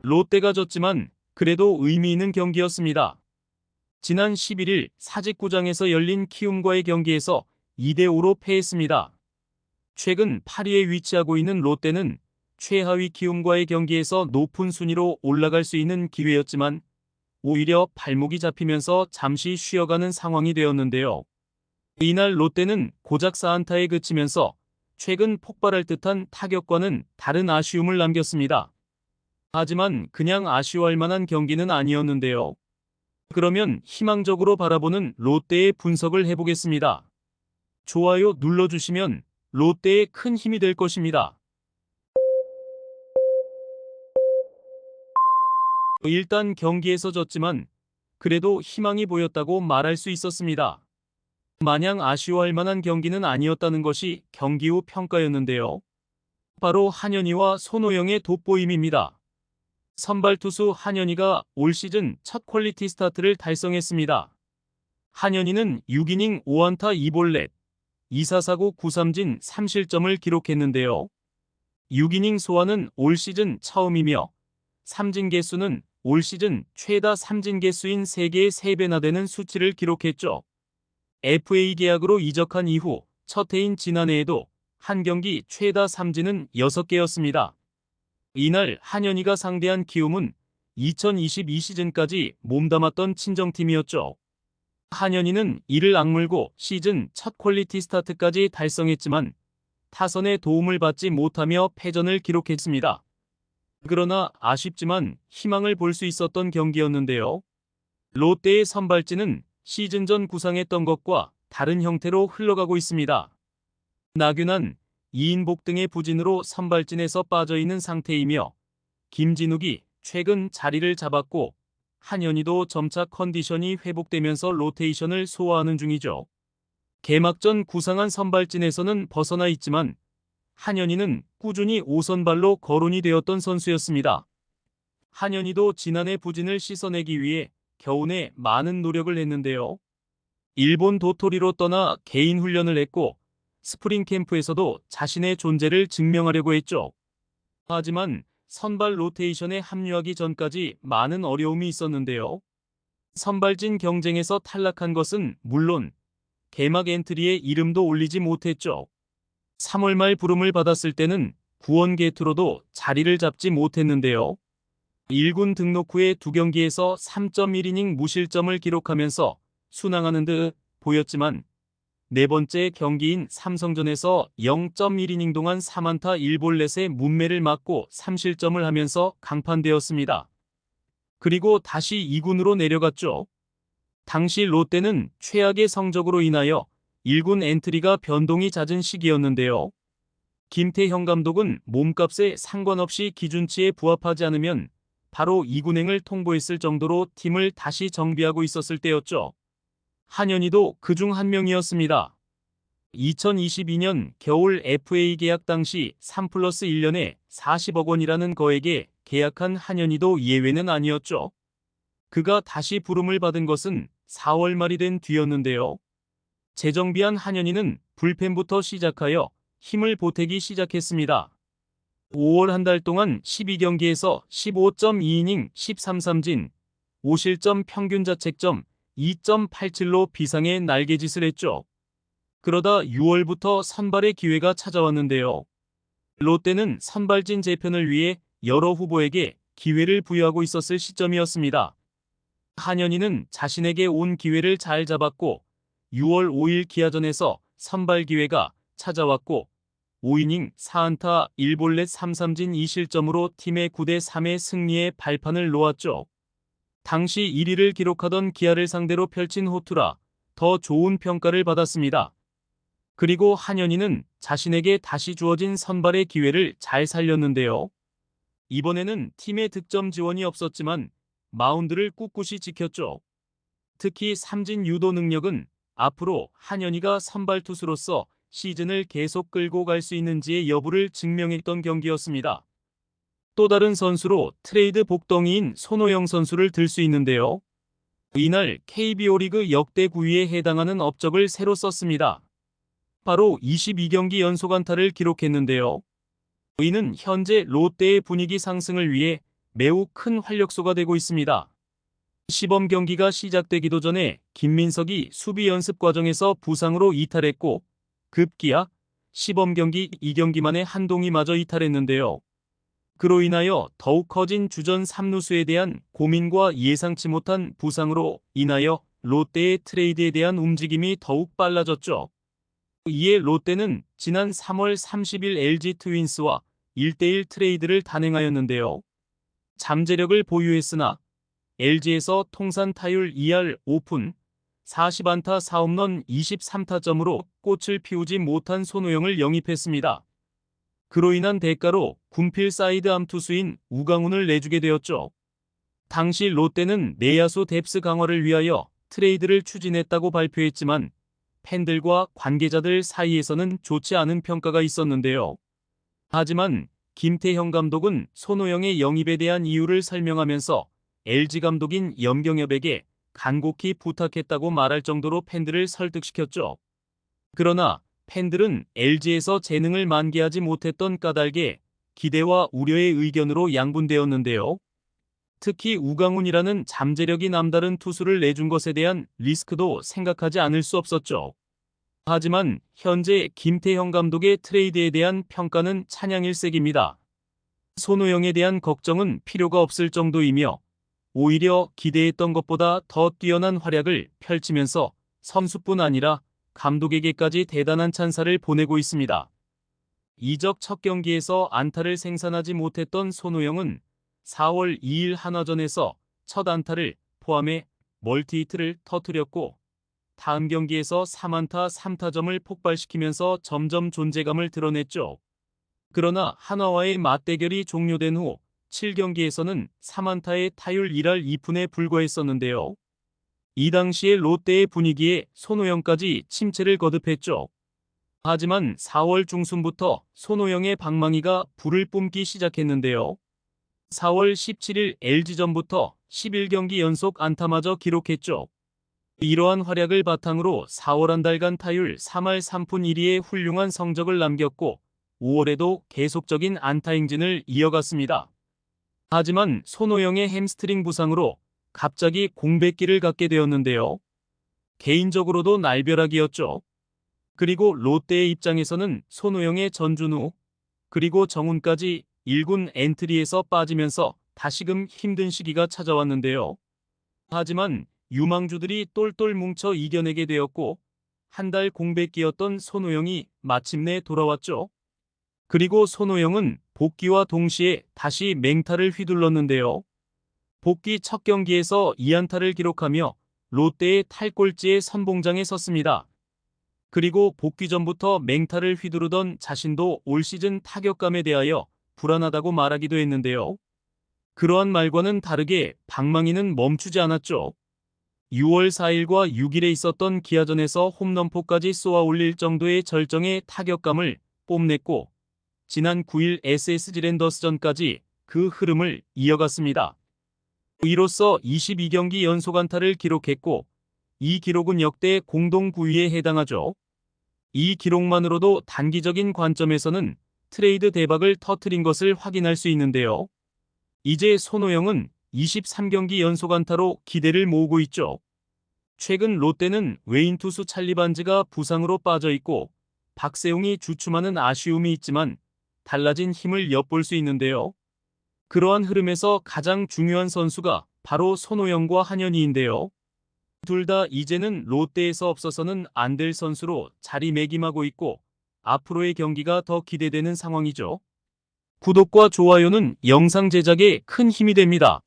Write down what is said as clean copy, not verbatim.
롯데가 졌지만 그래도 의미 있는 경기였습니다. 지난 11일 사직구장에서 열린 키움과의 경기에서 2대5로 패했습니다. 최근 8위에 위치하고 있는 롯데는 최하위 키움과의 경기에서 높은 순위로 올라갈 수 있는 기회였지만 오히려 발목이 잡히면서 잠시 쉬어가는 상황이 되었는데요. 이날 롯데는 고작 4안타에 그치면서 최근 폭발할 듯한 타격과는 다른 아쉬움을 남겼습니다. 하지만 그냥 아쉬워할 만한 경기는 아니었는데요. 그러면 희망적으로 바라보는 롯데의 분석을 해보겠습니다. 좋아요 눌러주시면 롯데에 큰 힘이 될 것입니다. 일단 경기에서 졌지만 그래도 희망이 보였다고 말할 수 있었습니다. 마냥 아쉬워할 만한 경기는 아니었다는 것이 경기 후 평가였는데요. 바로 한현희와 손호영의 돋보임입니다. 선발 투수 한현희가 올 시즌 첫 퀄리티 스타트를 달성했습니다. 한현희는 6이닝 5안타 2볼넷, 2사4구 9삼진 3실점을 기록했는데요. 6이닝 소화는 올 시즌 처음이며 삼진 개수는 올 시즌 최다 삼진 개수인 3개의 3배나 되는 수치를 기록했죠. FA 계약으로 이적한 이후 첫 해인 지난해에도 한 경기 최다 삼진은 6개였습니다. 이날 한현희가 상대한 키움은 2022 시즌까지 몸담았던 친정팀이었죠. 한현희는 이를 악물고 시즌 첫 퀄리티 스타트까지 달성했지만 타선의 도움을 받지 못하며 패전을 기록했습니다. 그러나 아쉽지만 희망을 볼 수 있었던 경기였는데요. 롯데의 선발진은 시즌 전 구상했던 것과 다른 형태로 흘러가고 있습니다. 나균환, 이인복 등의 부진으로 선발진에서 빠져있는 상태이며 김진욱이 최근 자리를 잡았고 한현희도 점차 컨디션이 회복되면서 로테이션을 소화하는 중이죠. 개막전 구상한 선발진에서는 벗어나 있지만 한현희는 꾸준히 5선발로 거론이 되었던 선수였습니다. 한현희도 지난해 부진을 씻어내기 위해 겨우내 많은 노력을 했는데요. 일본 도토리로 떠나 개인 훈련을 했고 스프링 캠프에서도 자신의 존재를 증명하려고 했죠. 하지만 선발 로테이션에 합류하기 전까지 많은 어려움이 있었는데요. 선발진 경쟁에서 탈락한 것은 물론 개막 엔트리에 이름도 올리지 못했죠. 3월 말 부름을 받았을 때는 구원 게이트로도 자리를 잡지 못했는데요. 1군 등록 후에 2경기에서 3.1이닝 무실점을 기록하면서 순항하는 듯 보였지만 네 번째 경기인 삼성전에서 0.1이닝 동안 3안타 1볼넷의 문매를 맞고 3실점을 하면서 강판되었습니다. 그리고 다시 2군으로 내려갔죠. 당시 롯데는 최악의 성적으로 인하여 1군 엔트리가 변동이 잦은 시기였는데요. 김태형 감독은 몸값에 상관없이 기준치에 부합하지 않으면 바로 2군행을 통보했을 정도로 팀을 다시 정비하고 있었을 때였죠. 한현희도 그중 한 명이었습니다. 2022년 겨울 FA 계약 당시 3+1년에 40억 원이라는 거액에 계약한 한현희도 예외는 아니었죠. 그가 다시 부름을 받은 것은 4월 말이 된 뒤였는데요. 재정비한 한현희는 불펜부터 시작하여 힘을 보태기 시작했습니다. 5월 한 달 동안 12경기에서 15.2이닝 13삼진, 5실점 평균 자책점 2.87로 비상의 날개짓을 했죠. 그러다 6월부터 선발의 기회가 찾아왔는데요. 롯데는 선발진 재편을 위해 여러 후보에게 기회를 부여하고 있었을 시점이었습니다. 한현희는 자신에게 온 기회를 잘 잡았고 6월 5일 기아전에서 선발 기회가 찾아왔고 5이닝 4안타 1볼넷 3삼진 2실점으로 팀의 9대3의 승리에 발판을 놓았죠. 당시 1위를 기록하던 기아를 상대로 펼친 호투라 더 좋은 평가를 받았습니다. 그리고 한현희는 자신에게 다시 주어진 선발의 기회를 잘 살렸는데요. 이번에는 팀의 득점 지원이 없었지만 마운드를 꿋꿋이 지켰죠. 특히 삼진 유도 능력은 앞으로 한현희가 선발 투수로서 시즌을 계속 끌고 갈 수 있는지의 여부를 증명했던 경기였습니다. 또 다른 선수로 트레이드 복덩이인 손호영 선수를 들 수 있는데요. 이날 KBO 리그 역대 9위에 해당하는 업적을 새로 썼습니다. 바로 22경기 연속 안타를 기록했는데요. 이는 현재 롯데의 분위기 상승을 위해 매우 큰 활력소가 되고 있습니다. 시범 경기가 시작되기도 전에 김민석이 수비 연습 과정에서 부상으로 이탈했고 급기야 시범 경기 2경기만에 한동희마저 이탈했는데요. 그로 인하여 더욱 커진 주전 3루수에 대한 고민과 예상치 못한 부상으로 인하여 롯데의 트레이드에 대한 움직임이 더욱 빨라졌죠. 이에 롯데는 지난 3월 30일 LG 트윈스와 1대1 트레이드를 단행하였는데요. 잠재력을 보유했으나 LG에서 통산 타율 2할 5푼, 40안타 4홈런 23타점으로 꽃을 피우지 못한 손호영을 영입했습니다. 그로 인한 대가로 군필 사이드암 투수인 우강훈을 내주게 되었죠. 당시 롯데는 내야수 뎁스 강화를 위하여 트레이드를 추진했다고 발표했지만 팬들과 관계자들 사이에서는 좋지 않은 평가가 있었는데요. 하지만 김태형 감독은 손호영의 영입에 대한 이유를 설명하면서 LG 감독인 염경엽에게 간곡히 부탁했다고 말할 정도로 팬들을 설득시켰죠. 그러나 팬들은 LG에서 재능을 만개하지 못했던 까닭에 기대와 우려의 의견으로 양분되었는데요. 특히 우강훈이라는 잠재력이 남다른 투수를 내준 것에 대한 리스크도 생각하지 않을 수 없었죠. 하지만 현재 김태형 감독의 트레이드에 대한 평가는 찬양일색입니다. 손호영에 대한 걱정은 필요가 없을 정도이며 오히려 기대했던 것보다 더 뛰어난 활약을 펼치면서 선수뿐 아니라 감독에게까지 대단한 찬사를 보내고 있습니다. 이적 첫 경기에서 안타를 생산하지 못했던 손호영은 4월 2일 한화전에서 첫 안타를 포함해 멀티히트를 터뜨렸고 다음 경기에서 3안타 3타점을 폭발시키면서 점점 존재감을 드러냈죠. 그러나 한화와의 맞대결이 종료된 후 7경기에서는 3안타의 타율 1할 2푼에 불과했었는데요. 이 당시의 롯데의 분위기에 손호영까지 침체를 거듭했죠. 하지만 4월 중순부터 손호영의 방망이가 불을 뿜기 시작했는데요. 4월 17일 LG전부터 11경기 연속 안타마저 기록했죠. 이러한 활약을 바탕으로 4월 한 달간 타율 3할 3푼 1리의 훌륭한 성적을 남겼고 5월에도 계속적인 안타 행진을 이어갔습니다. 하지만 손호영의 햄스트링 부상으로 갑자기 공백기를 갖게 되었는데요. 개인적으로도 날벼락이었죠. 그리고 롯데의 입장에서는 손호영의 전준우 그리고 정훈까지 1군 엔트리에서 빠지면서 다시금 힘든 시기가 찾아왔는데요. 하지만 유망주들이 똘똘 뭉쳐 이겨내게 되었고 한 달 공백기였던 손호영이 마침내 돌아왔죠. 그리고 손호영은 복귀와 동시에 다시 맹타를 휘둘렀는데요. 복귀 첫 경기에서 2안타를 기록하며 롯데의 탈꼴찌의 선봉장에 섰습니다. 그리고 복귀 전부터 맹타를 휘두르던 자신도 올 시즌 타격감에 대하여 불안하다고 말하기도 했는데요. 그러한 말과는 다르게 방망이는 멈추지 않았죠. 6월 4일과 6일에 있었던 기아전에서 홈런포까지 쏘아 올릴 정도의 절정의 타격감을 뽐냈고 지난 9일 SSG 랜더스전까지 그 흐름을 이어갔습니다. 이로써 22경기 연속 안타를 기록했고 이 기록은 역대 공동 9위에 해당하죠. 이 기록만으로도 단기적인 관점에서는 트레이드 대박을 터뜨린 것을 확인할 수 있는데요. 이제 손호영은 23경기 연속 안타로 기대를 모으고 있죠. 최근 롯데는 외인 투수 찰리 반즈가 부상으로 빠져 있고 박세웅이 주춤하는 아쉬움이 있지만 달라진 힘을 엿볼 수 있는데요. 그러한 흐름에서 가장 중요한 선수가 바로 손호영과 한현희인데요. 둘 다 이제는 롯데에서 없어서는 안 될 선수로 자리매김하고 있고 앞으로의 경기가 더 기대되는 상황이죠. 구독과 좋아요는 영상 제작에 큰 힘이 됩니다.